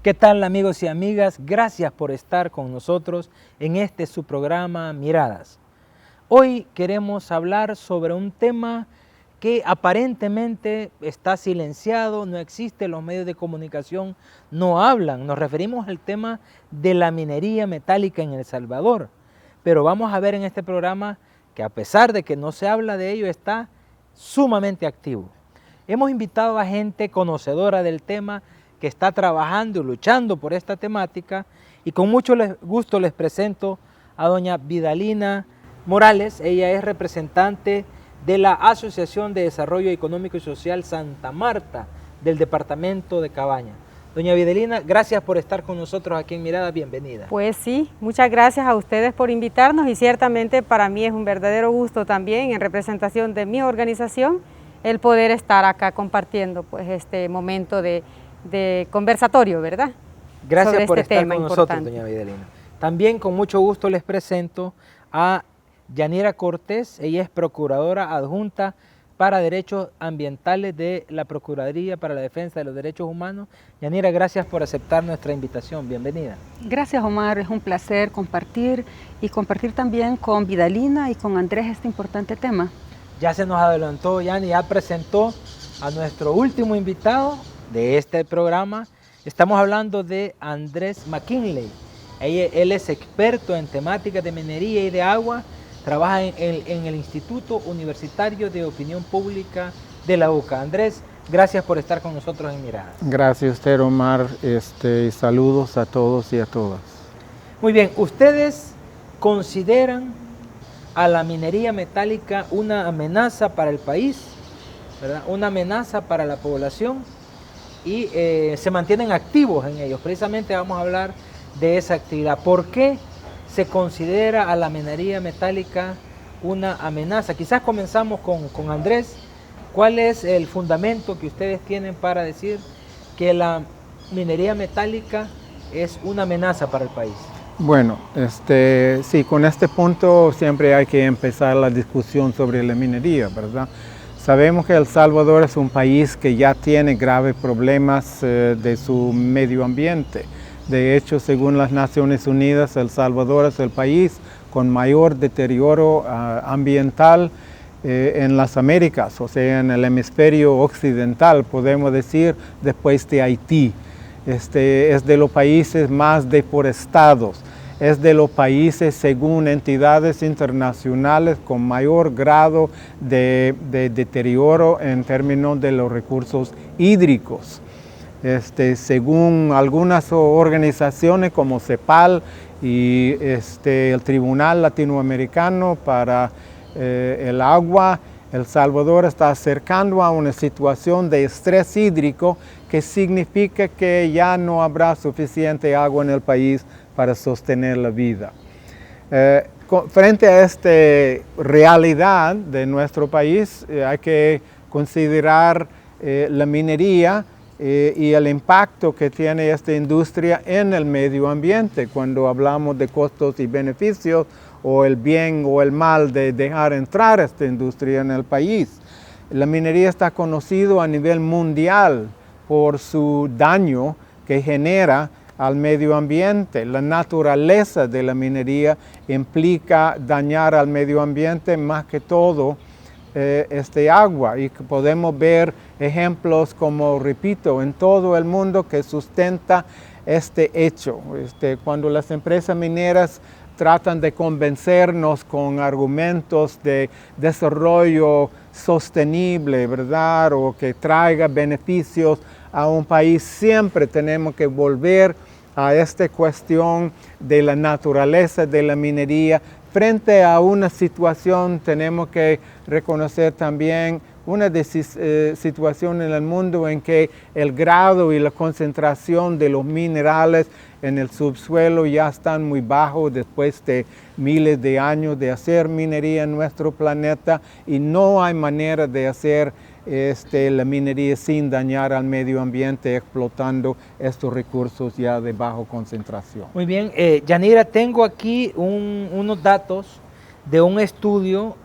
¿Qué tal, amigos y amigas? Gracias por estar con nosotros en su programa Miradas. Hoy queremos hablar sobre un tema que aparentemente está silenciado, no existe, los medios de comunicación no hablan. Nos referimos al tema de la minería metálica en El Salvador. Pero vamos a ver en este programa que a pesar de que no se habla de ello, está sumamente activo. Hemos invitado a gente conocedora del tema, que está trabajando y luchando por esta temática, y con mucho gusto les presento a doña Vidalina Morales. Ella es representante de la Asociación de Desarrollo Económico y Social Santa Marta del departamento de Cabaña. Doña Vidalina, gracias por estar con nosotros aquí en Mirada, bienvenida. Pues sí, muchas gracias a ustedes por invitarnos y ciertamente para mí es un verdadero gusto también en representación de mi organización el poder estar acá compartiendo pues este momento de conversatorio, ¿verdad? Gracias sobre por este estar tema con importante. nosotros, doña Vidalina. También con mucho gusto les presento a Yanira Cortés. Ella es Procuradora Adjunta para Derechos Ambientales de la Procuraduría para la Defensa de los Derechos Humanos. Yanira, gracias por aceptar nuestra invitación. Bienvenida. Gracias, Omar. Es un placer compartir también con Vidalina y con Andrés este importante tema. Ya se nos adelantó, Yani, ya presentó a nuestro último invitado de este programa. Estamos hablando de Andrés McKinley. Él es experto en temáticas de minería y de agua. Trabaja en el Instituto Universitario de Opinión Pública de la UCA. Andrés, gracias por estar con nosotros en Mirada. Gracias a usted, Omar. Saludos a todos y a todas. Muy bien, ¿ustedes consideran a la minería metálica una amenaza para el país, ¿verdad? Una amenaza para la población, y se mantienen activos en ellos? Precisamente vamos a hablar de esa actividad. ¿Por qué se considera a la minería metálica una amenaza? Quizás comenzamos con Andrés. ¿Cuál es el fundamento que ustedes tienen para decir que la minería metálica es una amenaza para el país? Bueno, sí, con este punto siempre hay que empezar la discusión sobre la minería, ¿verdad? Sabemos que El Salvador es un país que ya tiene graves problemas de su medio ambiente. De hecho, según las Naciones Unidas, El Salvador es el país con mayor deterioro ambiental en las Américas, o sea, en el hemisferio occidental, podemos decir, después de Haití. Es de los países más deforestados, es de los países, según entidades internacionales, con mayor grado de deterioro en términos de los recursos hídricos. Según algunas organizaciones como CEPAL y el Tribunal Latinoamericano para el Agua, El Salvador está acercando a una situación de estrés hídrico que significa que ya no habrá suficiente agua en el país para sostener la vida. Frente a esta realidad de nuestro país, hay que considerar la minería y el impacto que tiene esta industria en el medio ambiente cuando hablamos de costos y beneficios, o el bien o el mal de dejar entrar esta industria en el país. La minería está conocida a nivel mundial por su daño que genera al medio ambiente. La naturaleza de la minería implica dañar al medio ambiente más que todo agua, y podemos ver ejemplos como, repito, en todo el mundo que sustenta este hecho. Cuando las empresas mineras tratan de convencernos con argumentos de desarrollo sostenible, ¿verdad? O que traiga beneficios a un país, siempre tenemos que volver a esta cuestión de la naturaleza de la minería. Frente a una situación, tenemos que reconocer también una situación en el mundo en que el grado y la concentración de los minerales en el subsuelo ya están muy bajos después de miles de años de hacer minería en nuestro planeta, y no hay manera de hacer la minería sin dañar al medio ambiente, explotando estos recursos ya de baja concentración. Muy bien, Yanira, tengo aquí unos datos de un estudio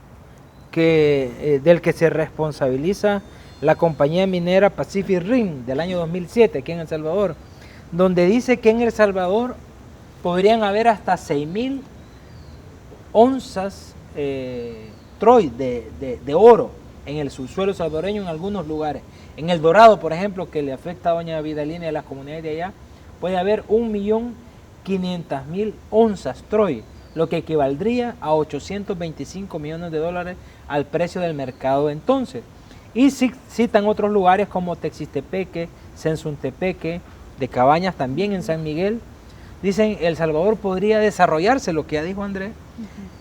del que se responsabiliza la compañía minera Pacific Rim del año 2007 aquí en El Salvador, donde dice que en El Salvador podrían haber hasta 6.000 onzas troy de oro en el subsuelo salvadoreño en algunos lugares. En El Dorado, por ejemplo, que le afecta a doña Vidalina y a las comunidades de allá, puede haber 1.500.000 onzas troy, lo que equivaldría a 825 millones de dólares al precio del mercado de entonces. Y citan otros lugares como Texistepeque, Sensuntepeque, de Cabañas también en San Miguel. Dicen, El Salvador podría desarrollarse, lo que ya dijo Andrés.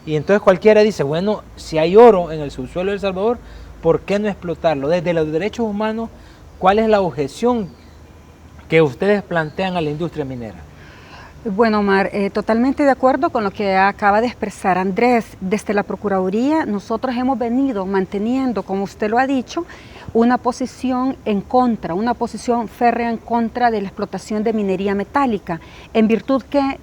Y entonces cualquiera dice, bueno, si hay oro en el subsuelo de El Salvador, ¿por qué no explotarlo? Desde los derechos humanos, ¿cuál es la objeción que ustedes plantean a la industria minera? Bueno, Omar, totalmente de acuerdo con lo que acaba de expresar Andrés. Desde la Procuraduría nosotros hemos venido manteniendo, como usted lo ha dicho, una posición en contra, una posición férrea en contra de la explotación de minería metálica, en virtud que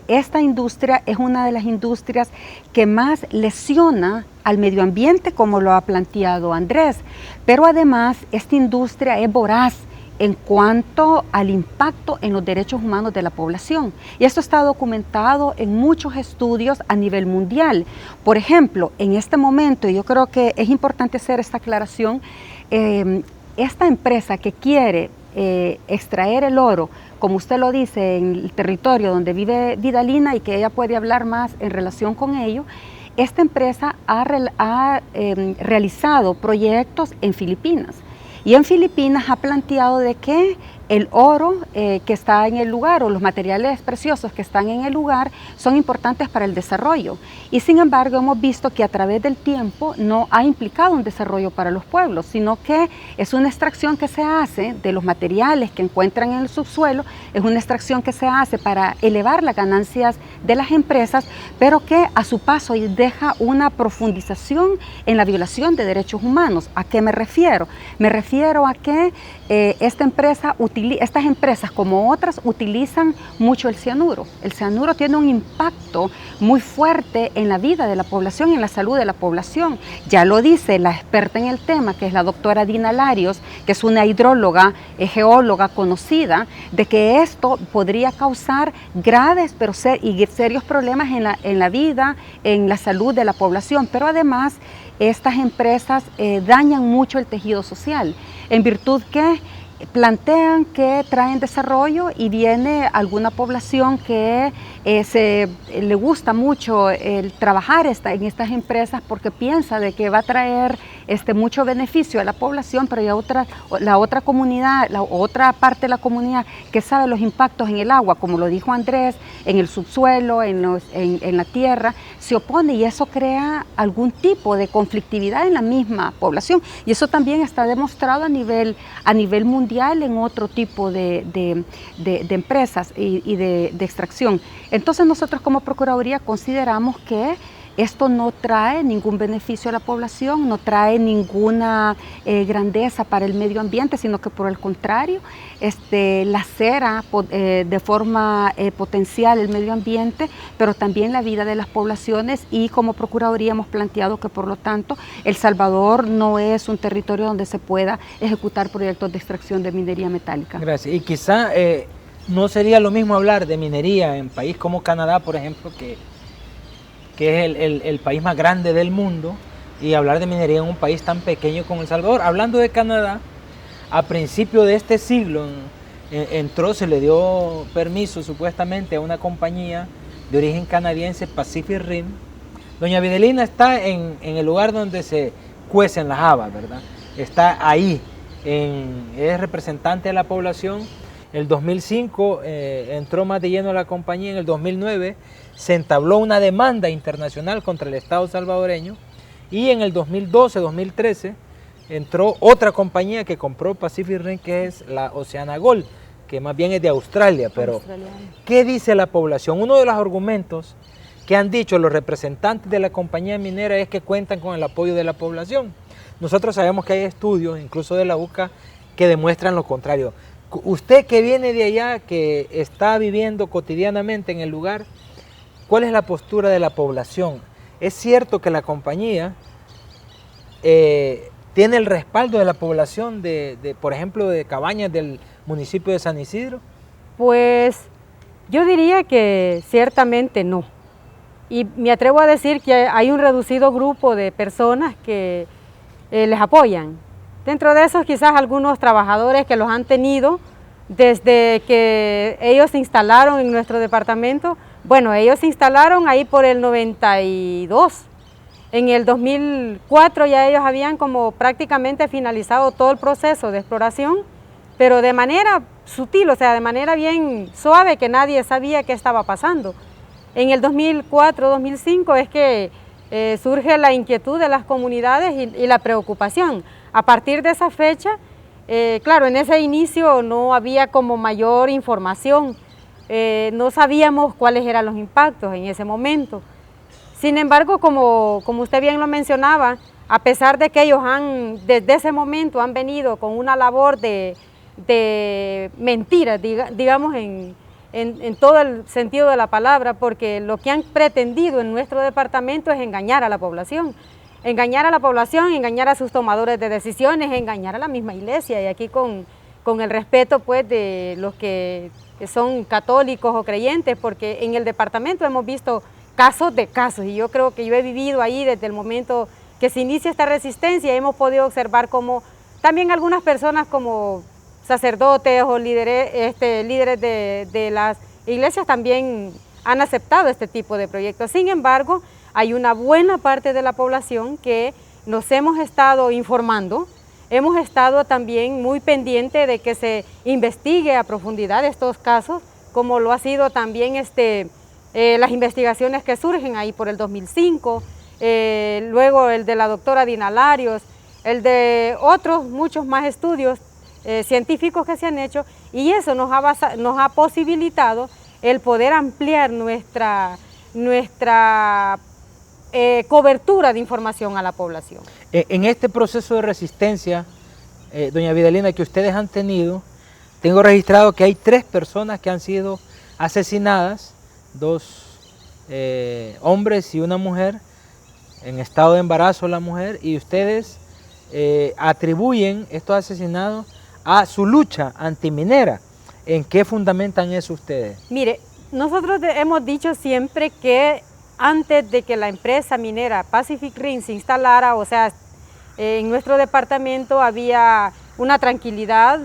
esta industria es una de las industrias que más lesiona al medio ambiente, como lo ha planteado Andrés, pero además esta industria es voraz en cuanto al impacto en los derechos humanos de la población. Y esto está documentado en muchos estudios a nivel mundial. Por ejemplo, en este momento, y yo creo que es importante hacer esta aclaración, esta empresa que quiere extraer el oro, como usted lo dice, en el territorio donde vive Vidalina y que ella puede hablar más en relación con ello, esta empresa ha realizado proyectos en Filipinas. Y en Filipinas ha planteado de que el oro que está en el lugar o los materiales preciosos que están en el lugar son importantes para el desarrollo. Y sin embargo hemos visto que a través del tiempo no ha implicado un desarrollo para los pueblos, sino que es una extracción que se hace de los materiales que encuentran en el subsuelo, es una extracción que se hace para elevar las ganancias de las empresas, pero que a su paso deja una profundización en la violación de derechos humanos. ¿A qué me refiero? Me refiero a que estas empresas como otras utilizan mucho el cianuro. El cianuro tiene un impacto muy fuerte en la vida de la población y en la salud de la población. Ya lo dice la experta en el tema, que es la doctora Dina Larios, que es una hidróloga, geóloga conocida, de que esto podría causar graves y serios problemas en la vida, en la salud de la población, pero además estas empresas dañan mucho el tejido social, en virtud que plantean que traen desarrollo y viene alguna población que le gusta mucho el trabajar en estas empresas porque piensa de que va a traer mucho beneficio a la población, pero hay la otra comunidad, la otra parte de la comunidad que sabe los impactos en el agua, como lo dijo Andrés, en el subsuelo, en la tierra, se opone y eso crea algún tipo de conflictividad en la misma población. Y eso también está demostrado a nivel mundial en otro tipo de empresas y de extracción. Entonces nosotros como Procuraduría consideramos que esto no trae ningún beneficio a la población, no trae ninguna grandeza para el medio ambiente, sino que por el contrario, lacera de forma potencial el medio ambiente, pero también la vida de las poblaciones, y como Procuraduría hemos planteado que por lo tanto El Salvador no es un territorio donde se pueda ejecutar proyectos de extracción de minería metálica. Gracias. Y quizá no sería lo mismo hablar de minería en país como Canadá, por ejemplo, que es el país más grande del mundo, y hablar de minería en un país tan pequeño como El Salvador. Hablando de Canadá, a principio de este siglo se le dio permiso supuestamente a una compañía de origen canadiense, Pacific Rim. Doña Vidalina está en el lugar donde se cuecen las habas, ¿verdad? Está ahí, es representante de la población. En el 2005 entró más de lleno a la compañía. En el 2009 se entabló una demanda internacional contra el Estado salvadoreño, y en el 2012-2013 entró otra compañía que compró Pacific Rim, que es la Oceana Gold, que más bien es de Australia. Pero ¿qué dice la población? Uno de los argumentos que han dicho los representantes de la compañía minera es que cuentan con el apoyo de la población. Nosotros sabemos que hay estudios, incluso de la UCA, que demuestran lo contrario. Usted que viene de allá, que está viviendo cotidianamente en el lugar, ¿cuál es la postura de la población? ¿Es cierto que la compañía tiene el respaldo de la población por ejemplo, de Cabañas del municipio de San Isidro? Pues yo diría que ciertamente no. Y me atrevo a decir que hay un reducido grupo de personas que les apoyan. Dentro de esos quizás algunos trabajadores que los han tenido desde que ellos se instalaron en nuestro departamento. Bueno, ellos se instalaron ahí por el 92. En el 2004 ya ellos habían como prácticamente finalizado todo el proceso de exploración, pero de manera sutil, o sea, de manera bien suave, que nadie sabía qué estaba pasando. En el 2004-2005 es que surge la inquietud de las comunidades y la preocupación. A partir de esa fecha, claro, en ese inicio no había como mayor información, no sabíamos cuáles eran los impactos en ese momento. Sin embargo, como usted bien lo mencionaba, a pesar de que ellos desde ese momento han venido con una labor de mentiras, digamos en todo el sentido de la palabra, porque lo que han pretendido en nuestro departamento es engañar a la población, engañar a sus tomadores de decisiones, engañar a la misma iglesia, y aquí con el respeto pues de los que son católicos o creyentes, porque en el departamento hemos visto casos de casos, y yo creo que yo he vivido ahí desde el momento que se inicia esta resistencia. Hemos podido observar como también algunas personas como sacerdotes o líderes de las iglesias también han aceptado este tipo de proyectos. Sin embargo, hay una buena parte de la población que nos hemos estado informando, hemos estado también muy pendiente de que se investigue a profundidad estos casos, como lo ha sido también las investigaciones que surgen ahí por el 2005, luego el de la doctora Dina Larios, el de otros muchos más estudios científicos que se han hecho, y eso nos ha posibilitado el poder ampliar nuestra cobertura de información a la población. En este proceso de resistencia, doña Vidalina, que ustedes han tenido, tengo registrado que hay 3 personas que han sido asesinadas, 2 hombres y una mujer, en estado de embarazo la mujer, y ustedes atribuyen estos asesinatos a su lucha antiminera. ¿En qué fundamentan eso ustedes? Mire, nosotros hemos dicho siempre que antes de que la empresa minera Pacific Rim se instalara, o sea, en nuestro departamento había una tranquilidad.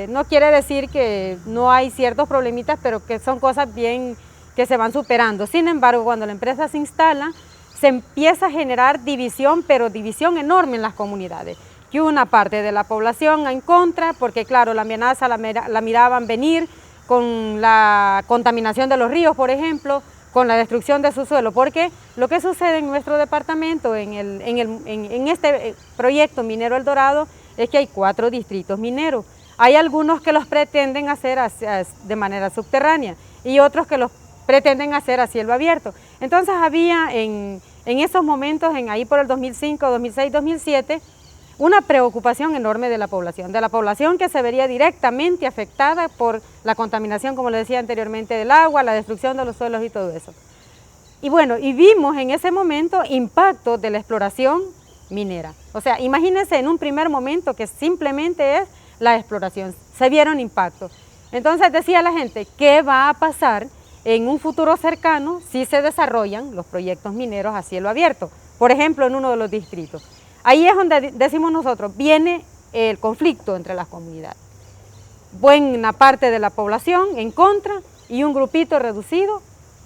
No quiere decir que no hay ciertos problemitas, pero que son cosas bien que se van superando. Sin embargo, cuando la empresa se instala, se empieza a generar división, pero división enorme en las comunidades. Que una parte de la población en contra, porque claro, la amenaza la miraban venir con la contaminación de los ríos, por ejemplo, con la destrucción de su suelo, porque lo que sucede en nuestro departamento, en este proyecto minero El Dorado, es que hay 4 distritos mineros. Hay algunos que los pretenden hacer de manera subterránea y otros que los pretenden hacer a cielo abierto. Entonces había en esos momentos, ahí por el 2005, 2006, 2007, una preocupación enorme de la población que se vería directamente afectada por la contaminación, como le decía anteriormente, del agua, la destrucción de los suelos y todo eso. Y bueno, y vimos en ese momento impactos de la exploración minera. O sea, imagínense en un primer momento que simplemente es la exploración, se vieron impactos. Entonces decía la gente, ¿qué va a pasar en un futuro cercano si se desarrollan los proyectos mineros a cielo abierto? Por ejemplo, en uno de los distritos. Ahí es donde decimos nosotros, viene el conflicto entre las comunidades. Buena parte de la población en contra y un grupito reducido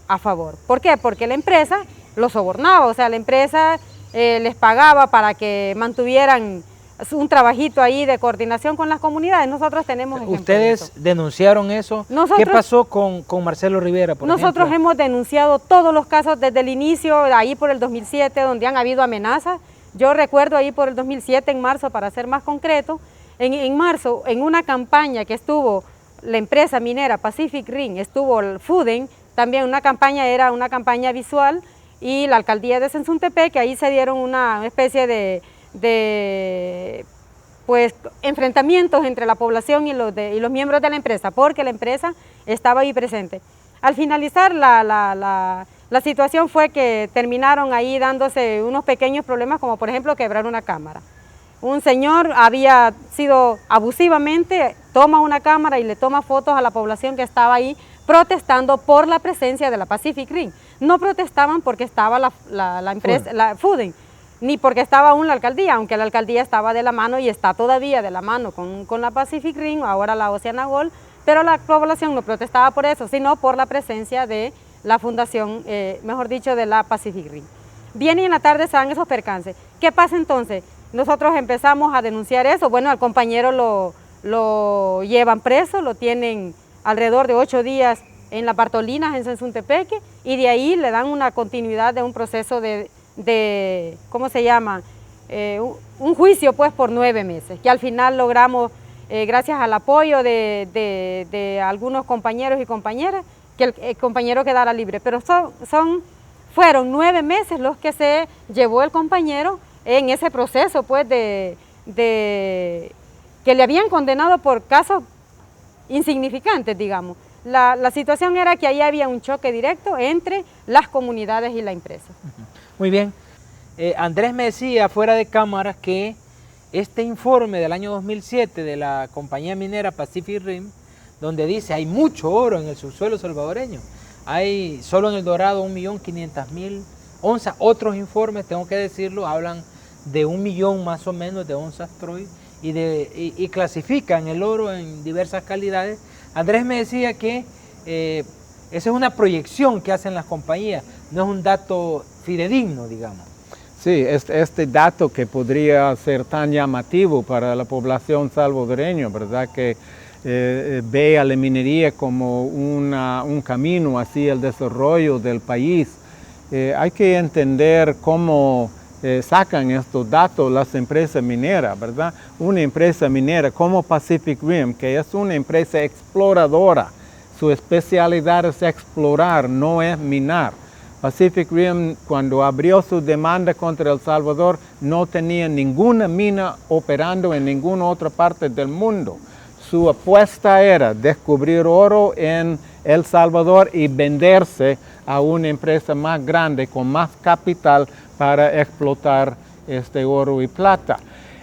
a favor. ¿Por qué? Porque la empresa los sobornaba, o sea, la empresa les pagaba para que mantuvieran un trabajito ahí de coordinación con las comunidades. Nosotros tenemos ejemplos. ¿Ustedes denunciaron eso? ¿Qué pasó con Marcelo Rivera, por ejemplo? Nosotros hemos denunciado todos los casos desde el inicio, ahí por el 2007, donde han habido amenazas. Yo recuerdo ahí por el 2007, en marzo, para ser más concreto, en marzo, en una campaña que estuvo la empresa minera Pacific Rim, estuvo el FUDEN, también era una campaña visual, y la alcaldía de Sensuntepec, que ahí se dieron una especie de enfrentamientos entre la población y los miembros de la empresa, porque la empresa estaba ahí presente. Al finalizar la situación fue que terminaron ahí dándose unos pequeños problemas, como por ejemplo quebrar una cámara. Un señor había sido abusivamente toma una cámara y le toma fotos a la población que estaba ahí protestando por la presencia de la Pacific Rim. No protestaban porque estaba la empresa, la Fuden, ni porque estaba aún la alcaldía, aunque la alcaldía estaba de la mano y está todavía de la mano con la Pacific Rim, ahora la Oceana Gold, pero la población no protestaba por eso, sino por la presencia de la fundación, mejor dicho, de la Pacific Rim. Bien, y en la tarde se dan esos percances. ¿Qué pasa entonces? Nosotros empezamos a denunciar eso. Bueno, al compañero lo llevan preso, lo tienen alrededor de 8 días en la Bartolinas, en Sensuntepeque, y de ahí le dan una continuidad de un proceso de ¿cómo se llama? Un juicio pues por 9 meses, que al final logramos, gracias al apoyo de algunos compañeros y compañeras, que el compañero quedara libre. Pero fueron 9 meses los que se llevó el compañero en ese proceso pues que le habían condenado por casos insignificantes, digamos. La situación era que ahí había un choque directo entre las comunidades y la empresa. Muy bien. Andrés me decía fuera de cámaras que este informe del año 2007 de la compañía minera Pacific Rim, donde dice hay mucho oro en el subsuelo salvadoreño, hay solo en El Dorado 1.500.000 onzas. Otros informes, tengo que decirlo, hablan de 1 millón más o menos de onzas troy y clasifican el oro en diversas calidades. Andrés me decía que esa es una proyección que hacen las compañías, no es un dato fidedigno, digamos. Sí, este dato que podría ser tan llamativo para la población salvadoreña, ¿verdad? Que ve a la minería como un camino hacia el desarrollo del país. Hay que entender cómo sacan estos datos las empresas mineras, ¿verdad? Una empresa minera como Pacific Rim, que es una empresa exploradora, su especialidad es explorar, no es minar. Pacific Rim, cuando abrió su demanda contra El Salvador, no tenía ninguna mina operando en ninguna otra parte del mundo. Su apuesta era descubrir oro en El Salvador y venderse a una empresa más grande, con más capital, para explotar este oro y plata.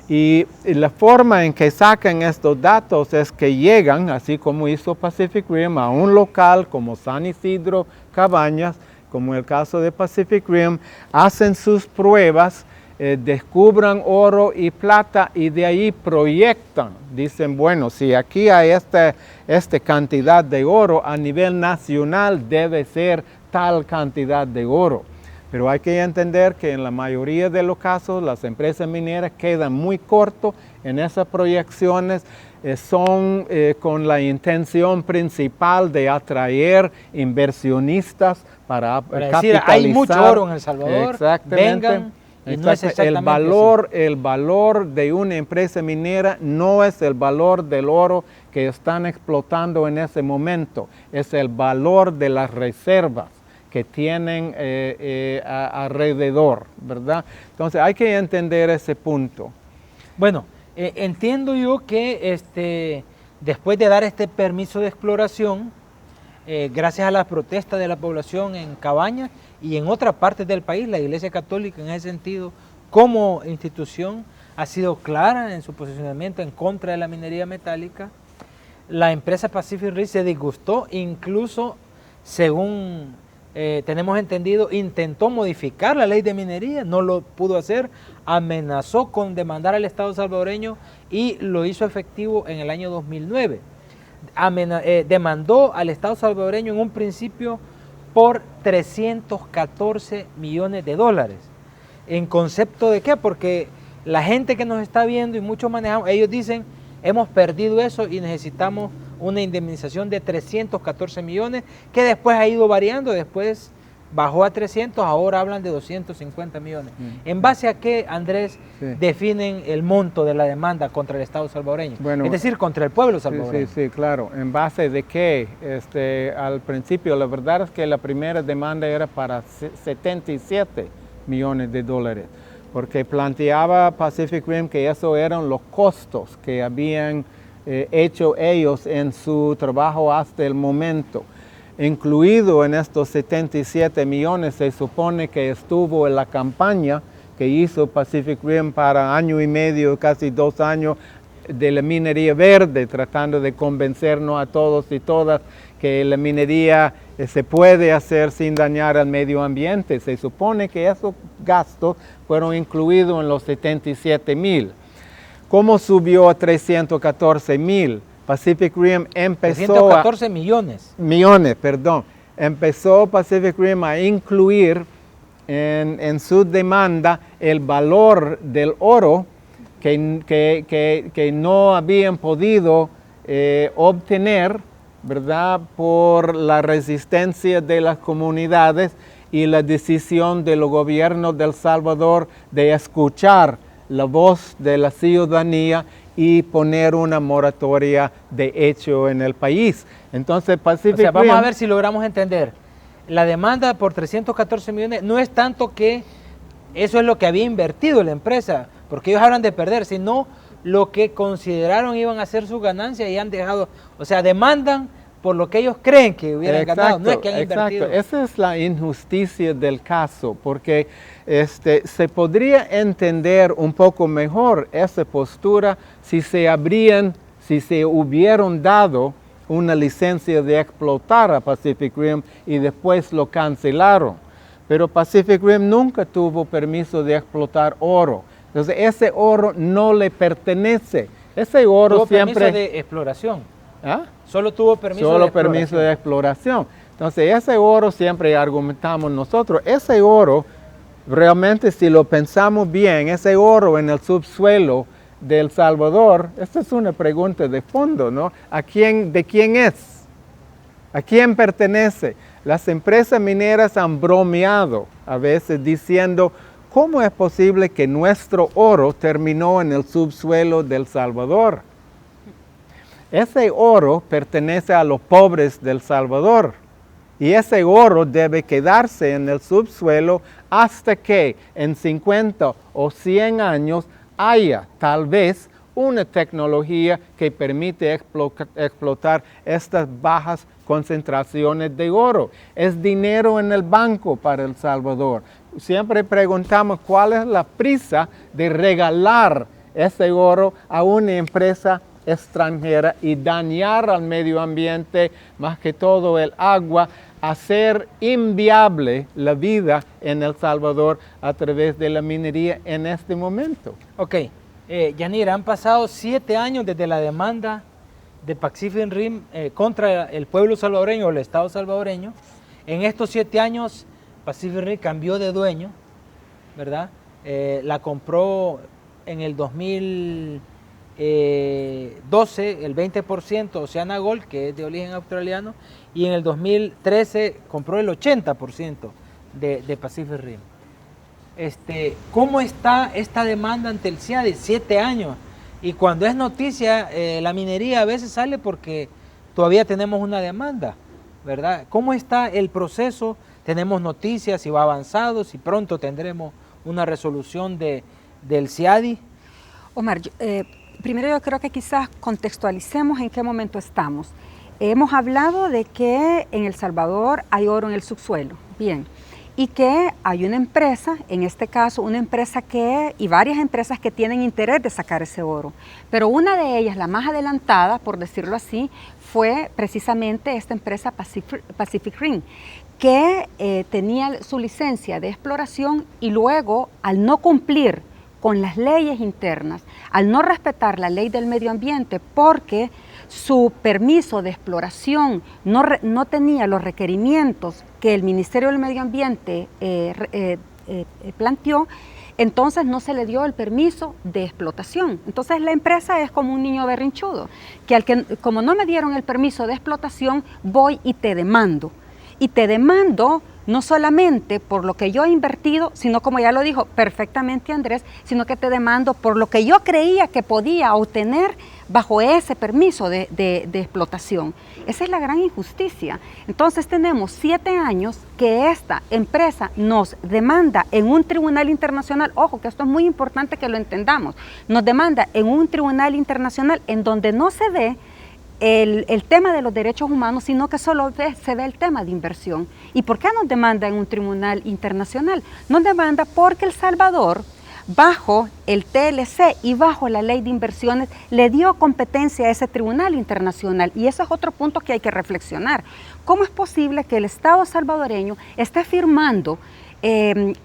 Y la forma en que sacan estos datos es que llegan, así como hizo Pacific Rim, a un local como San Isidro, Cabañas, como el caso de Pacific Rim, hacen sus pruebas, descubran oro y plata y de ahí proyectan. Dicen, bueno, si aquí hay esta cantidad de oro, a nivel nacional debe ser tal cantidad de oro. Pero hay que entender que en la mayoría de los casos las empresas mineras quedan muy cortos en esas proyecciones, son con la intención principal de atraer inversionistas para capitalizar. Decir, hay mucho oro en El Salvador, exactamente, vengan, y no es exactamente el valor de una empresa minera no es el valor del oro que están explotando en ese momento, es el valor de las reservas que tienen alrededor, ¿verdad? Entonces hay que entender ese punto. Bueno, entiendo yo que después de dar este permiso de exploración, gracias a la protesta de la población en Cabañas y en otras partes del país, la Iglesia Católica en ese sentido, como institución, ha sido clara en su posicionamiento en contra de la minería metálica. La empresa Pacific Rim se disgustó, incluso según tenemos entendido, intentó modificar la ley de minería, no lo pudo hacer, amenazó con demandar al Estado salvadoreño y lo hizo efectivo en el año 2009. Demandó al Estado salvadoreño en un principio por 314 millones de dólares. ¿En concepto de qué? Porque la gente que nos está viendo y muchos manejamos, ellos dicen, hemos perdido eso y necesitamos una indemnización de 314 millones, que después ha ido variando, después bajó a 300, ahora hablan de 250 millones. ¿En base a qué, Andrés, definen el monto de la demanda contra el Estado salvadoreño? Bueno, es decir, contra el pueblo salvadoreño. Sí, claro. ¿En base de qué? Al principio, la verdad es que la primera demanda era para 77 millones de dólares, porque planteaba Pacific Rim que eso eran los costos que habían hecho ellos en su trabajo hasta el momento. Incluido en estos 77 millones se supone que estuvo en la campaña que hizo Pacific Rim para 1 año y medio, casi 2 años, de la minería verde, tratando de convencernos a todos y todas que la minería se puede hacer sin dañar al medio ambiente. Se supone que esos gastos fueron incluidos en los 77,000. ¿Cómo subió a 314,000? Pacific Rim empezó 314 millones. Millones, perdón. Empezó Pacific Rim a incluir en su demanda el valor del oro que no habían podido obtener, ¿verdad?, por la resistencia de las comunidades y la decisión de los gobiernos de El Salvador de escuchar la voz de la ciudadanía y poner una moratoria de hecho en el país. Entonces, Pacific Rim, vamos a ver si logramos entender. La demanda por 314 millones no es tanto que eso es lo que había invertido la empresa, porque ellos hablan de perder, sino lo que consideraron iban a ser sus ganancias y han dejado, o sea, demandan por lo que ellos creen que hubieran ganado, no es que han invertido. Esa es la injusticia del caso, porque se podría entender un poco mejor esa postura si se hubieran dado una licencia de explotar a Pacific Rim y después lo cancelaron. Pero Pacific Rim nunca tuvo permiso de explotar oro. Entonces ese oro no le pertenece. Ese oro tuvo siempre... permiso de exploración. ¿Ah? Solo tuvo permiso de exploración. Entonces ese oro, siempre argumentamos nosotros, ese oro, realmente si lo pensamos bien, ese oro en el subsuelo de El Salvador, esta es una pregunta de fondo, ¿no? ¿De quién es? ¿A quién pertenece? Las empresas mineras han bromeado a veces diciendo, ¿cómo es posible que nuestro oro terminó en el subsuelo de El Salvador? Ese oro pertenece a los pobres de El Salvador y ese oro debe quedarse en el subsuelo hasta que en 50 o 100 años haya tal vez una tecnología que permite explotar estas bajas concentraciones de oro. Es dinero en el banco para El Salvador. Siempre preguntamos cuál es la prisa de regalar ese oro a una empresa extranjera y dañar al medio ambiente, más que todo el agua, hacer inviable la vida en El Salvador a través de la minería en este momento. Ok, Yanira, han pasado 7 años desde la demanda de Pacific Rim contra el pueblo salvadoreño o el Estado salvadoreño. En estos 7 años Pacific Rim cambió de dueño, ¿verdad? La compró en el 2012 el 20% Oceana Gold, que es de origen australiano, y en el 2013 compró el 80% de Pacific Rim. ¿Cómo está esta demanda ante el CIADI? 7 años. Y cuando es noticia, la minería a veces sale porque todavía tenemos una demanda, ¿verdad? ¿Cómo está el proceso? Tenemos noticias, si va avanzado, si pronto tendremos una resolución del CIADI. Omar, primero yo creo que quizás contextualicemos en qué momento estamos. Hemos hablado de que en El Salvador hay oro en el subsuelo, bien, y que hay una empresa, en este caso una empresa y varias empresas que tienen interés de sacar ese oro, pero una de ellas, la más adelantada, por decirlo así, fue precisamente esta empresa Pacific Rim, que tenía su licencia de exploración y luego, al no cumplir con las leyes internas, al no respetar la ley del medio ambiente, porque su permiso de exploración no tenía los requerimientos que el Ministerio del Medio Ambiente planteó, entonces no se le dio el permiso de explotación. Entonces la empresa es como un niño berrinchudo, como no me dieron el permiso de explotación, voy y te demando. Y te demando no solamente por lo que yo he invertido, sino como ya lo dijo perfectamente Andrés, sino que te demando por lo que yo creía que podía obtener bajo ese permiso de explotación. Esa es la gran injusticia. Entonces tenemos 7 años que esta empresa nos demanda en un tribunal internacional, ojo que esto es muy importante que lo entendamos, nos demanda en un tribunal internacional en donde no se ve el tema de los derechos humanos, sino que solo se ve el tema de inversión. ¿Y por qué nos demanda en un tribunal internacional? Nos demanda porque El Salvador, bajo el TLC y bajo la ley de inversiones, le dio competencia a ese tribunal internacional. Y ese es otro punto que hay que reflexionar. ¿Cómo es posible que el Estado salvadoreño esté firmando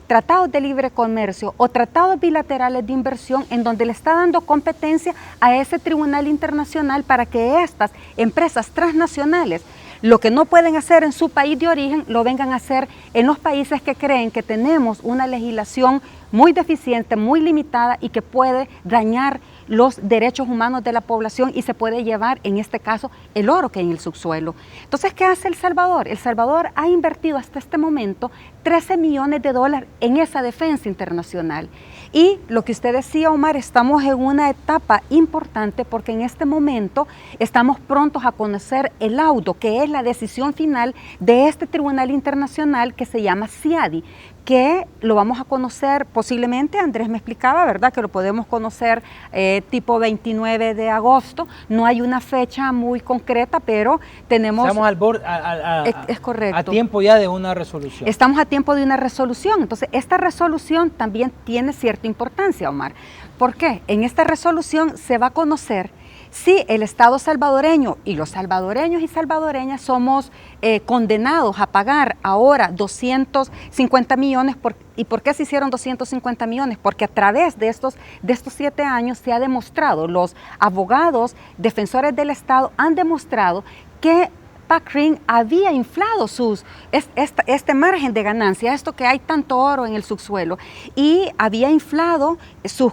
tratados de libre comercio o tratados bilaterales de inversión en donde le está dando competencia a ese tribunal internacional para que estas empresas transnacionales, lo que no pueden hacer en su país de origen, lo vengan a hacer en los países que creen que tenemos una legislación muy deficiente, muy limitada y que puede dañar los derechos humanos de la población y se puede llevar, en este caso, el oro que hay en el subsuelo? Entonces, ¿qué hace El Salvador? El Salvador ha invertido hasta este momento $13 millones en esa defensa internacional. Y lo que usted decía, Omar, estamos en una etapa importante porque en este momento estamos prontos a conocer el laudo, que es la decisión final de este tribunal internacional que se llama CIADI, que lo vamos a conocer posiblemente, Andrés me explicaba, ¿verdad?, que lo podemos conocer tipo 29 de agosto, no hay una fecha muy concreta, pero tenemos... Estamos al borde, es correcto. A tiempo ya de una resolución. Estamos a tiempo de una resolución, entonces esta resolución también tiene cierta importancia, Omar. ¿Por qué? En esta resolución se va a conocer si el Estado salvadoreño y los salvadoreños y salvadoreñas somos condenados a pagar ahora 250 millones. ¿Y por qué se hicieron 250 millones? Porque a través de estos 7 años se ha demostrado, los abogados defensores del Estado han demostrado que PACRIN había inflado este margen de ganancia, esto que hay tanto oro en el subsuelo, y había inflado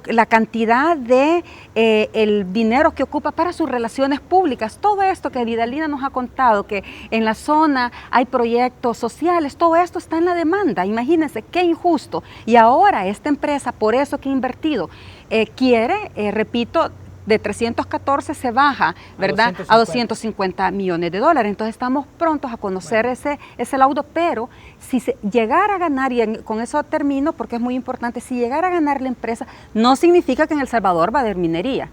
la cantidad de el dinero que ocupa para sus relaciones públicas. Todo esto que Vidalina nos ha contado, que en la zona hay proyectos sociales, todo esto está en la demanda. Imagínense qué injusto. Y ahora esta empresa, por eso que ha invertido, quiere, repito, de 314 se baja, ¿verdad?, a 250 millones de dólares. Entonces estamos prontos a conocer ese laudo, pero si se llegara a ganar, y con eso termino porque es muy importante, si llegara a ganar la empresa, no significa que en El Salvador va a haber minería.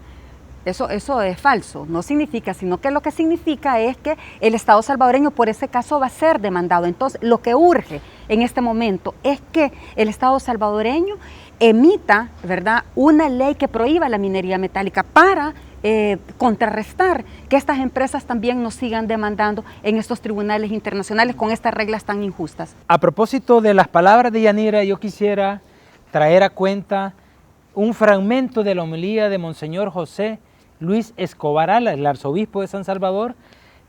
Eso es falso, no significa, sino que lo que significa es que el Estado salvadoreño por ese caso va a ser demandado. Entonces lo que urge en este momento es que el Estado salvadoreño emita, ¿verdad?, una ley que prohíba la minería metálica para contrarrestar que estas empresas también nos sigan demandando en estos tribunales internacionales con estas reglas tan injustas. A propósito de las palabras de Yanira, yo quisiera traer a cuenta un fragmento de la homilía de Monseñor José Luis Escobar Alas, el arzobispo de San Salvador,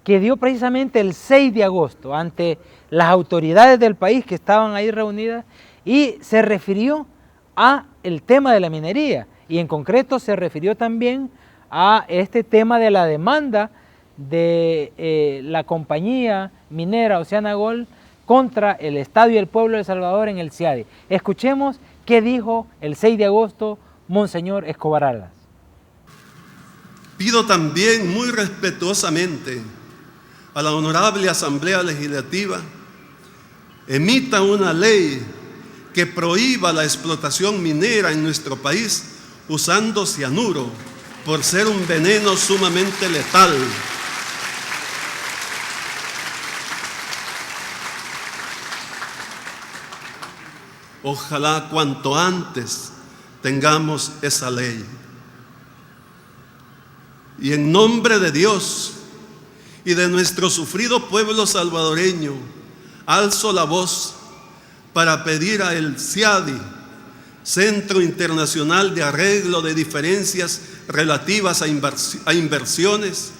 que dio precisamente el 6 de agosto ante las autoridades del país que estaban ahí reunidas y se refirió a el tema de la minería y en concreto se refirió también a este tema de la demanda de la compañía minera Oceana Gold contra el Estado y el pueblo de El Salvador en el CIADI. Escuchemos qué dijo el 6 de agosto Monseñor Escobar Alas. Pido también muy respetuosamente a la Honorable Asamblea Legislativa emita una ley que prohíba la explotación minera en nuestro país usando cianuro por ser un veneno sumamente letal. Ojalá cuanto antes tengamos esa ley. Y en nombre de Dios y de nuestro sufrido pueblo salvadoreño, alzo la voz para pedir a el CIADI, Centro Internacional de Arreglo de Diferencias Relativas a Inversiones,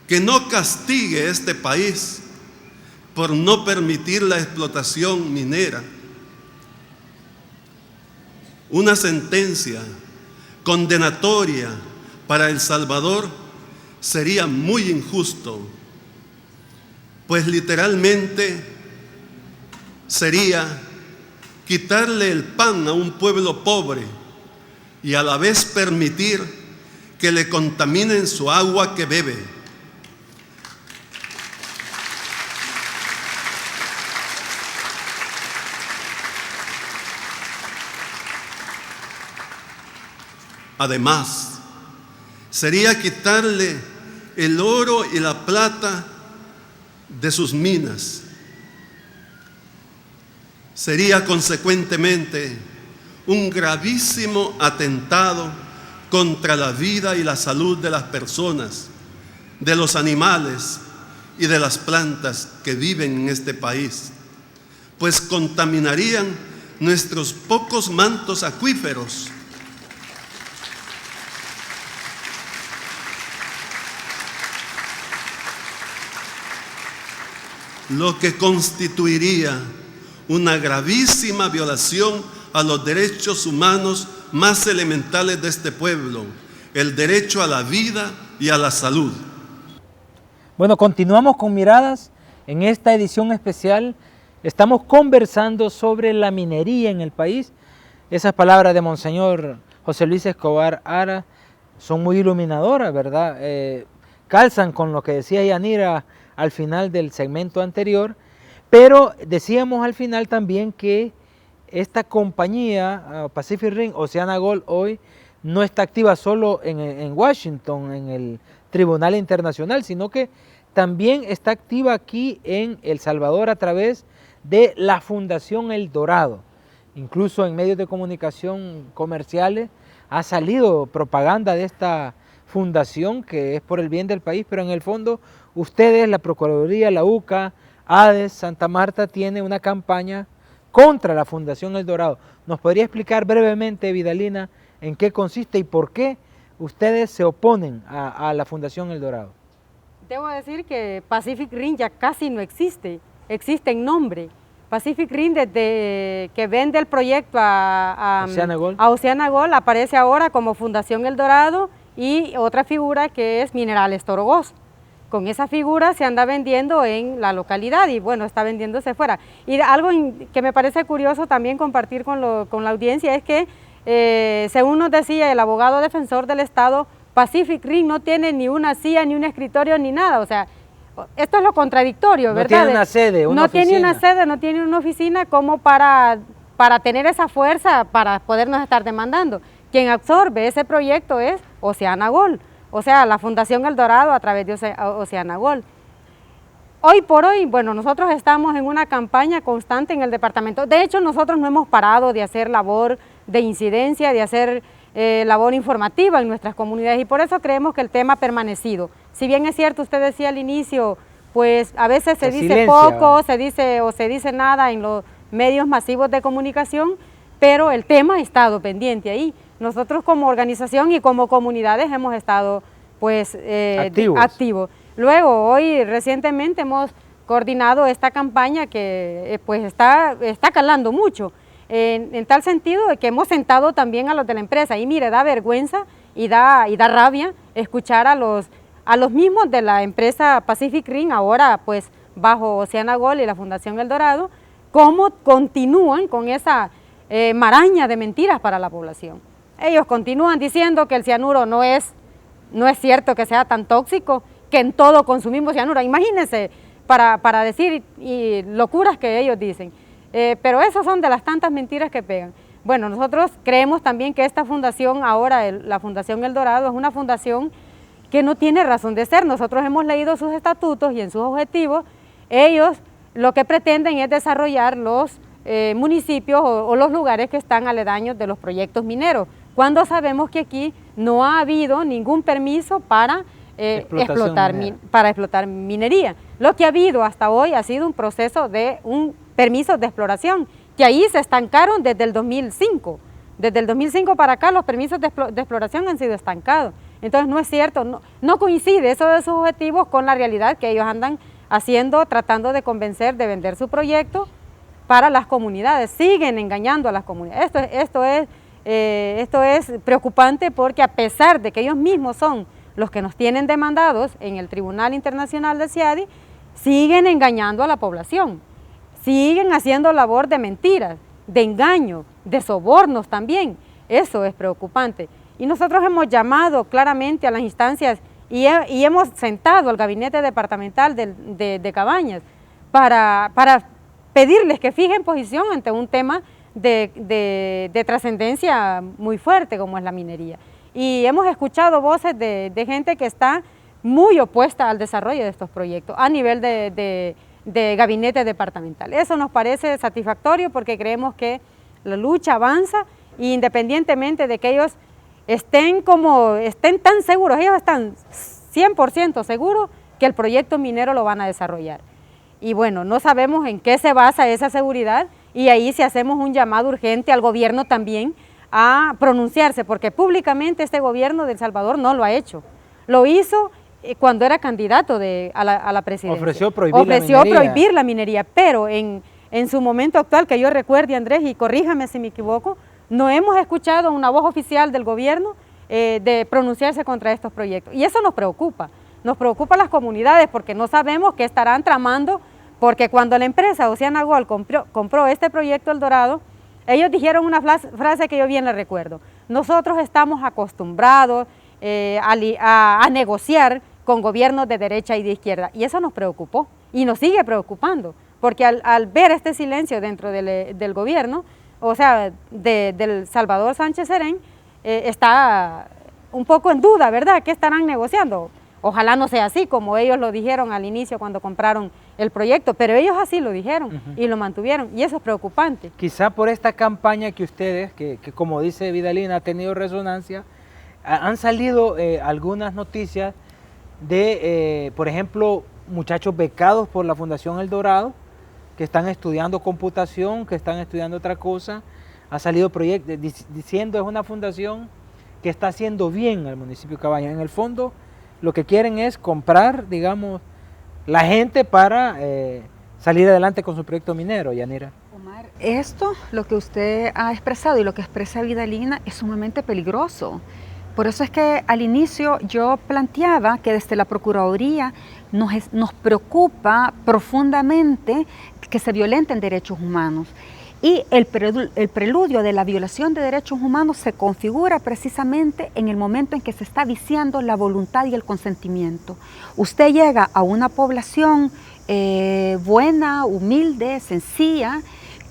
que no castigue este país por no permitir la explotación minera. Una sentencia condenatoria para El Salvador sería muy injusto, pues literalmente sería quitarle el pan a un pueblo pobre y a la vez permitir que le contaminen su agua que bebe. Además, sería quitarle el oro y la plata de sus minas. Sería consecuentemente un gravísimo atentado contra la vida y la salud de las personas, de los animales y de las plantas que viven en este país, pues contaminarían nuestros pocos mantos acuíferos, lo que constituiría una gravísima violación a los derechos humanos más elementales de este pueblo, el derecho a la vida y a la salud. Bueno, continuamos con Miradas. En esta edición especial estamos conversando sobre la minería en el país. Esas palabras de Monseñor José Luis Escobar Ara son muy iluminadoras, ¿verdad? Calzan con lo que decía Yanira al final del segmento anterior, pero decíamos al final también que esta compañía, Pacific Rim, OceanaGold, hoy no está activa solo en Washington, en el Tribunal Internacional, sino que también está activa aquí en El Salvador a través de la Fundación El Dorado. Incluso en medios de comunicación comerciales ha salido propaganda de esta fundación que es por el bien del país, pero en el fondo ustedes, la Procuraduría, la UCA, ADES, Santa Marta, tiene una campaña contra la Fundación El Dorado. ¿Nos podría explicar brevemente, Vidalina, en qué consiste y por qué ustedes se oponen a la Fundación El Dorado? Debo decir que Pacific Rim ya casi no existe, existe en nombre. Pacific Rim, desde que vende el proyecto a OceanaGold, aparece ahora como Fundación El Dorado y otra figura que es Minerales Torogós. Con esa figura se anda vendiendo en la localidad y bueno, está vendiéndose fuera. Y algo que me parece curioso también compartir con la audiencia es que, según nos decía el abogado defensor del Estado, Pacific Rim no tiene ni una silla, ni un escritorio, ni nada. O sea, esto es lo contradictorio, ¿verdad? No tiene una sede, una oficina. No tiene una sede, no tiene una oficina como para tener esa fuerza para podernos estar demandando. Quien absorbe ese proyecto es OceanaGold, o sea, la Fundación El Dorado a través de OceanaGold. Hoy por hoy, bueno, nosotros estamos en una campaña constante en el departamento. De hecho, nosotros no hemos parado de hacer labor de incidencia, de hacer labor informativa en nuestras comunidades y por eso creemos que el tema ha permanecido. Si bien es cierto, usted decía al inicio, pues a veces se dice poco, se dice nada en los medios masivos de comunicación, pero el tema ha estado pendiente ahí. Nosotros como organización y como comunidades hemos estado pues activos. Luego, hoy recientemente hemos coordinado esta campaña que pues está calando mucho, en tal sentido de que hemos sentado también a los de la empresa y mire, da vergüenza y da rabia escuchar a los mismos de la empresa Pacific Rim, ahora pues bajo OceanaGold y la Fundación El Dorado, cómo continúan con esa maraña de mentiras para la población. Ellos continúan diciendo que el cianuro no es cierto que sea tan tóxico, que en todo consumimos cianuro. Imagínense para decir y locuras que ellos dicen. Pero esas son de las tantas mentiras que pegan. Bueno, nosotros creemos también que esta fundación, ahora la Fundación El Dorado, es una fundación que no tiene razón de ser. Nosotros hemos leído sus estatutos y en sus objetivos, ellos lo que pretenden es desarrollar los municipios o los lugares que están aledaños de los proyectos mineros, cuando sabemos que aquí no ha habido ningún permiso para explotar minería. Lo que ha habido hasta hoy ha sido un proceso de un permiso de exploración, que ahí se estancaron desde el 2005. Desde el 2005 para acá los permisos de exploración han sido estancados. Entonces no es cierto, no coincide eso de sus objetivos con la realidad que ellos andan haciendo, tratando de convencer de vender su proyecto para las comunidades. Siguen engañando a las comunidades. Esto es preocupante porque a pesar de que ellos mismos son los que nos tienen demandados en el Tribunal Internacional de CIADI, siguen engañando a la población. Siguen haciendo labor de mentiras, de engaño, de sobornos también. Eso es preocupante. Y nosotros hemos llamado claramente a las instancias y hemos sentado al gabinete departamental de Cabañas para pedirles que fijen posición ante un tema de trascendencia muy fuerte como es la minería. Y hemos escuchado voces de gente que está muy opuesta al desarrollo de estos proyectos a nivel de gabinete departamental. Eso nos parece satisfactorio porque creemos que la lucha avanza Y independientemente de que ellos estén tan seguros, ellos están 100% seguros que el proyecto minero lo van a desarrollar. Y bueno, no sabemos en qué se basa esa seguridad, y ahí si hacemos un llamado urgente al gobierno también a pronunciarse, porque públicamente este gobierno de El Salvador no lo ha hecho. Lo hizo cuando era candidato a la presidencia. Ofreció prohibir la minería, pero en su momento actual, que yo recuerde, Andrés, y corríjame si me equivoco, no hemos escuchado una voz oficial del gobierno de pronunciarse contra estos proyectos. Y eso nos preocupa a las comunidades, porque no sabemos qué estarán tramando, porque cuando la empresa OceanaGold compró este proyecto El Dorado, ellos dijeron una frase que yo bien la recuerdo: nosotros estamos acostumbrados a negociar con gobiernos de derecha y de izquierda, y eso nos preocupó y nos sigue preocupando, porque al ver este silencio dentro del gobierno, o sea, del Salvador Sánchez Serén, está un poco en duda, ¿verdad? ¿Qué estarán negociando? Ojalá no sea así, como ellos lo dijeron al inicio cuando compraron el proyecto, pero ellos así lo dijeron y lo mantuvieron, y eso es preocupante. Quizá por esta campaña que ustedes, que como dice Vidalina, ha tenido resonancia, han salido algunas noticias de, por ejemplo, muchachos becados por la Fundación El Dorado, que están estudiando computación, que están estudiando otra cosa. Ha salido proyectos diciendo es una fundación que está haciendo bien al municipio de Cabañas. En el fondo, lo que quieren es comprar, digamos, la gente para salir adelante con su proyecto minero, Yanira. Omar, esto, lo que usted ha expresado y lo que expresa Vidalina, es sumamente peligroso. Por eso es que al inicio yo planteaba que desde la Procuraduría nos preocupa profundamente que se violenten derechos humanos. Y el preludio de la violación de derechos humanos se configura precisamente en el momento en que se está viciando la voluntad y el consentimiento. Usted llega a una población buena, humilde, sencilla,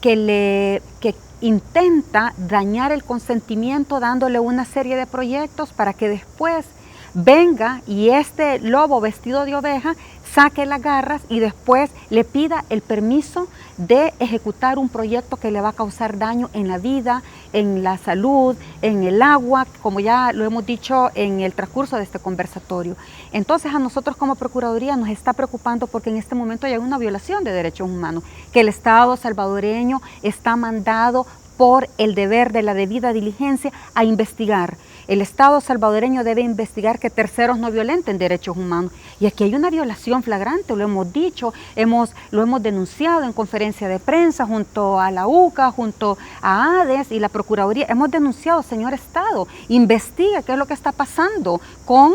que intenta dañar el consentimiento dándole una serie de proyectos para que después venga y este lobo vestido de oveja saque las garras y después le pida el permiso de ejecutar un proyecto que le va a causar daño en la vida, en la salud, en el agua, como ya lo hemos dicho en el transcurso de este conversatorio. Entonces a nosotros como Procuraduría nos está preocupando porque en este momento hay una violación de derechos humanos, que el Estado salvadoreño está mandado por el deber de la debida diligencia a investigar. El Estado salvadoreño debe investigar que terceros no violenten derechos humanos. Y aquí hay una violación flagrante, lo hemos dicho, lo hemos denunciado en conferencia de prensa junto a la UCA, junto a ADES y la Procuraduría. Hemos denunciado, señor Estado, investiga qué es lo que está pasando con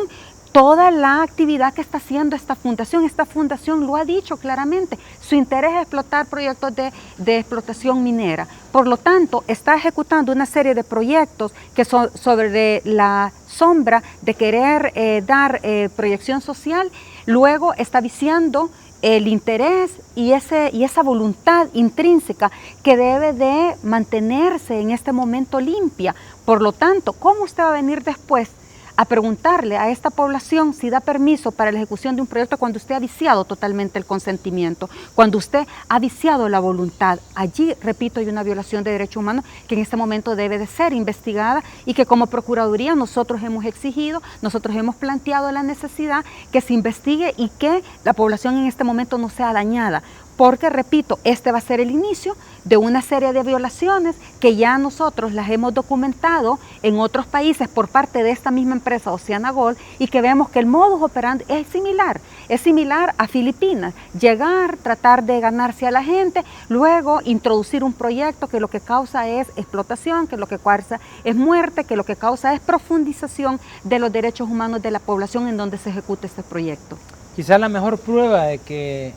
toda la actividad que está haciendo esta fundación. Esta fundación lo ha dicho claramente, su interés es explotar proyectos de explotación minera. Por lo tanto, está ejecutando una serie de proyectos que son sobre la sombra de querer dar proyección social, luego está viciando el interés y esa voluntad intrínseca que debe de mantenerse en este momento limpia. Por lo tanto, ¿cómo usted va a venir después a preguntarle a esta población si da permiso para la ejecución de un proyecto cuando usted ha viciado totalmente el consentimiento, cuando usted ha viciado la voluntad? Allí, repito, hay una violación de derechos humanos que en este momento debe de ser investigada y que como Procuraduría nosotros hemos exigido, nosotros hemos planteado la necesidad que se investigue y que la población en este momento no sea dañada. Porque, repito, este va a ser el inicio de una serie de violaciones que ya nosotros las hemos documentado en otros países por parte de esta misma empresa OceanaGold y que vemos que el modus operandi es similar a Filipinas. Llegar, tratar de ganarse a la gente, luego introducir un proyecto que lo que causa es explotación, que lo que causa es muerte, que lo que causa es profundización de los derechos humanos de la población en donde se ejecuta este proyecto. Quizás la mejor prueba de que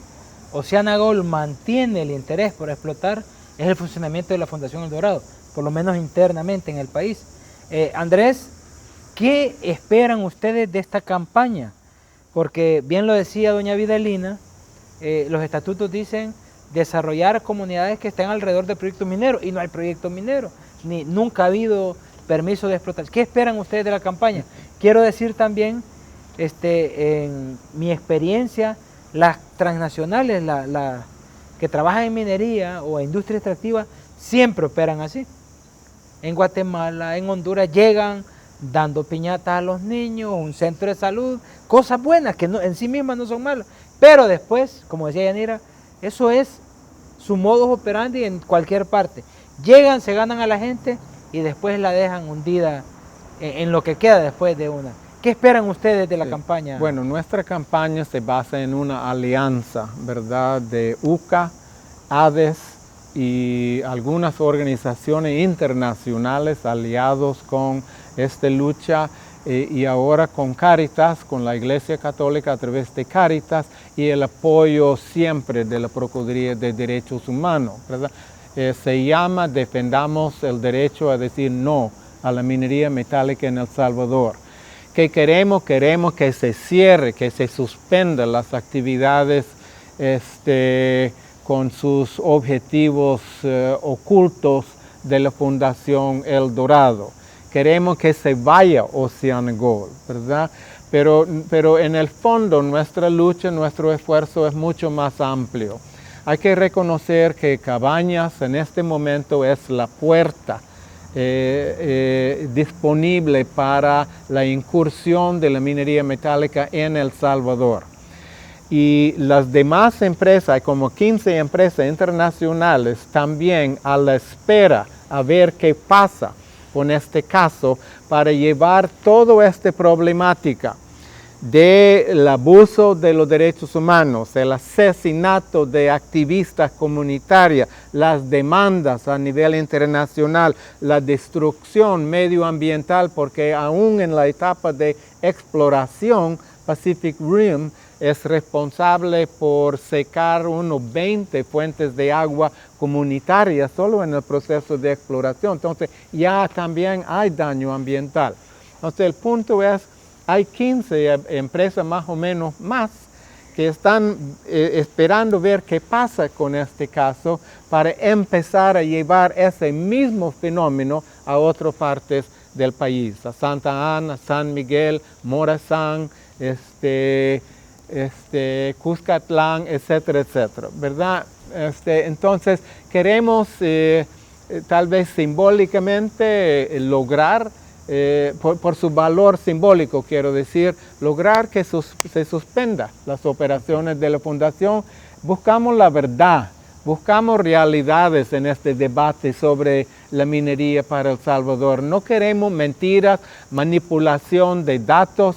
OceanaGold mantiene el interés por explotar es el funcionamiento de la Fundación El Dorado, por lo menos internamente en el país. Andrés, ¿qué esperan ustedes de esta campaña? Porque bien lo decía doña Vidalina, los estatutos dicen desarrollar comunidades que estén alrededor del proyecto minero, y no hay proyecto minero, nunca ha habido permiso de explotación. ¿Qué esperan ustedes de la campaña? Quiero decir también, en mi experiencia, las transnacionales, que trabajan en minería o industria extractiva, siempre operan así. en Guatemala, en Honduras, llegan dando piñatas a los niños, un centro de salud, cosas buenas que en sí mismas no son malas, pero después, como decía Yanira, eso es su modus operandi en cualquier parte. Llegan, se ganan a la gente y después la dejan hundida en lo que queda después de una. ¿Qué esperan ustedes de la campaña? Bueno, nuestra campaña se basa en una alianza, ¿verdad?, de UCA, ADES y algunas organizaciones internacionales aliados con esta lucha y ahora con Cáritas, con la Iglesia Católica a través de Cáritas y el apoyo siempre de la Procuraduría de Derechos Humanos, ¿verdad? Se llama Defendamos el Derecho a Decir No a la Minería Metálica en El Salvador. ¿Qué queremos? Queremos que se cierre, que se suspendan las actividades con sus objetivos ocultos de la Fundación El Dorado. Queremos que se vaya OceanaGold, ¿verdad? Pero en el fondo nuestra lucha, nuestro esfuerzo es mucho más amplio. Hay que reconocer que Cabañas en este momento es la puerta disponible para la incursión de la minería metálica en El Salvador. Y las demás empresas, hay como 15 empresas internacionales también a la espera a ver qué pasa con este caso para llevar toda esta problemática del abuso de los derechos humanos, el asesinato de activistas comunitarias, las demandas a nivel internacional, la destrucción medioambiental, porque aún en la etapa de exploración, Pacific Rim es responsable por secar unos 20 fuentes de agua comunitarias solo en el proceso de exploración. Entonces ya también hay daño ambiental. Entonces el punto es, hay 15 empresas más o menos más que están esperando ver qué pasa con este caso para empezar a llevar ese mismo fenómeno a otras partes del país, a Santa Ana, San Miguel, Morazán, Cuscatlán, etcétera, etcétera, ¿verdad? Entonces queremos tal vez simbólicamente lograr, por su valor simbólico, quiero decir, lograr que se suspenda las operaciones de la Fundación. Buscamos la verdad, buscamos realidades en este debate sobre la minería para El Salvador. No queremos mentiras, manipulación de datos.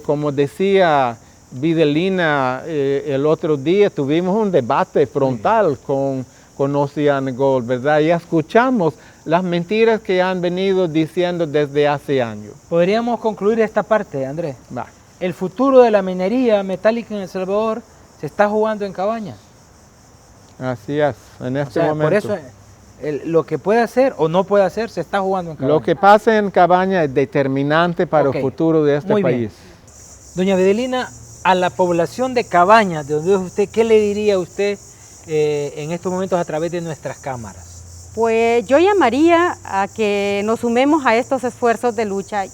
Como decía Videlina el otro día, tuvimos un debate frontal con OceanaGold, ¿verdad? Y escuchamos las mentiras que han venido diciendo desde hace años. Podríamos concluir esta parte, Andrés. Va. El futuro de la minería metálica en El Salvador se está jugando en Cabañas. Así es, en este momento. Por eso lo que puede hacer o no puede hacer se está jugando en Cabañas. Lo que pasa en Cabañas es determinante para el futuro de este país. Bien. Doña Videlina, a la población de Cabañas, de donde es usted, ¿qué le diría usted en estos momentos a través de nuestras cámaras? Pues yo llamaría a que nos sumemos a estos esfuerzos de lucha.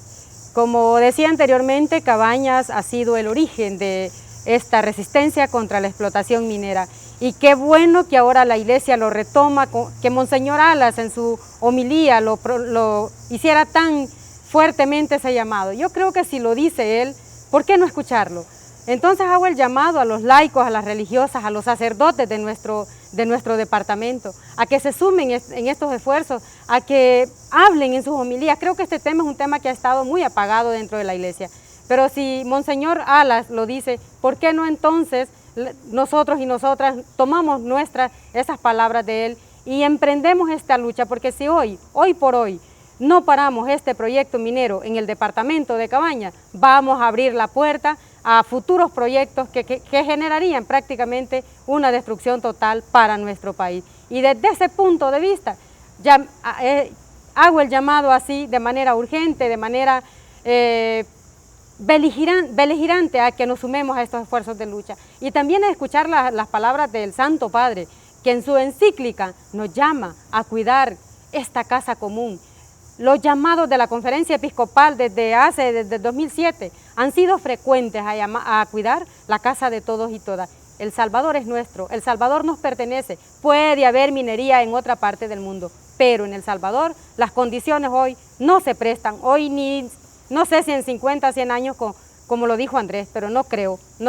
Como decía anteriormente, Cabañas ha sido el origen de esta resistencia contra la explotación minera. Y qué bueno que ahora la Iglesia lo retoma, que Monseñor Alas en su homilía lo hiciera tan fuertemente ese llamado. Yo creo que si lo dice él, ¿por qué no escucharlo? Entonces hago el llamado a los laicos, a las religiosas, a los sacerdotes de nuestro departamento, a que se sumen en estos esfuerzos, a que hablen en sus homilías. Creo que este tema es un tema que ha estado muy apagado dentro de la Iglesia. Pero si Monseñor Alas lo dice, ¿por qué no entonces nosotros y nosotras tomamos esas palabras de él y emprendemos esta lucha? Porque si hoy por hoy, no paramos este proyecto minero en el departamento de Cabañas, vamos a abrir la puerta a futuros proyectos que generarían prácticamente una destrucción total para nuestro país. Y desde ese punto de vista, ya, hago el llamado así de manera urgente, de manera beligerante a que nos sumemos a estos esfuerzos de lucha. Y también a escuchar las palabras del Santo Padre, que en su encíclica nos llama a cuidar esta casa común. Los llamados de la Conferencia Episcopal desde 2007 han sido frecuentes a cuidar la casa de todos y todas. El Salvador es nuestro, El Salvador nos pertenece. Puede haber minería en otra parte del mundo, pero en El Salvador las condiciones hoy no se prestan. Hoy ni, no sé si en 50, 100 años, como lo dijo Andrés, pero no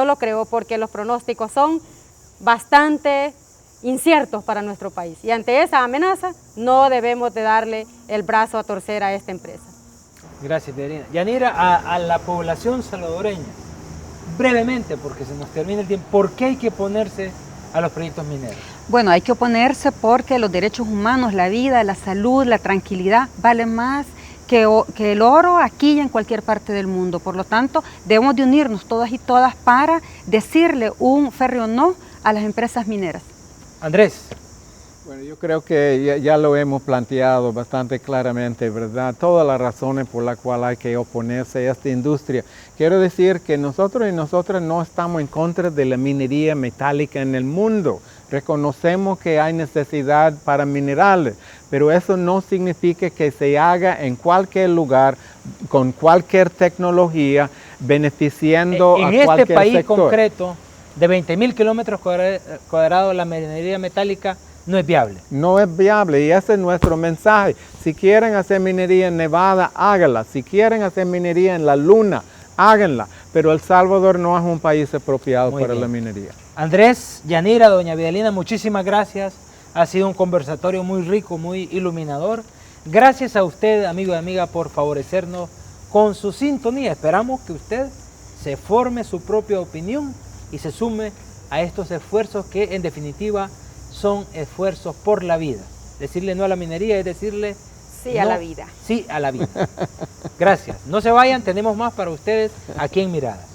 lo creo porque los pronósticos son bastante inciertos para nuestro país. Y ante esa amenaza no debemos de darle el brazo a torcer a esta empresa. Gracias, Yanira. Yanira, a la población salvadoreña, brevemente, porque se nos termina el tiempo, ¿por qué hay que oponerse a los proyectos mineros? Bueno, hay que oponerse porque los derechos humanos, la vida, la salud, la tranquilidad, valen más que el oro aquí y en cualquier parte del mundo. Por lo tanto, debemos de unirnos todas y todas para decirle un férreo no a las empresas mineras. Andrés. Bueno, yo creo que ya lo hemos planteado bastante claramente, ¿verdad? Todas las razones por las cuales hay que oponerse a esta industria. Quiero decir que nosotros y nosotras no estamos en contra de la minería metálica en el mundo. Reconocemos que hay necesidad para minerales, pero eso no significa que se haga en cualquier lugar, con cualquier tecnología, beneficiando a cualquier sector. En este país concreto, de 20.000 kilómetros cuadrados, la minería metálica no es viable. No es viable y ese es nuestro mensaje. Si quieren hacer minería en Nevada, háganla. Si quieren hacer minería en la Luna, háganla. Pero El Salvador no es un país apropiado para la minería. Andrés, Yanira, doña Vidalina, muchísimas gracias. Ha sido un conversatorio muy rico, muy iluminador. Gracias a usted, amigo y amiga, por favorecernos con su sintonía. Esperamos que usted se forme su propia opinión y se sume a estos esfuerzos que en definitiva son esfuerzos por la vida. Decirle no a la minería es decirle sí a la vida. Sí a la vida. Gracias. No se vayan, tenemos más para ustedes aquí en Miradas.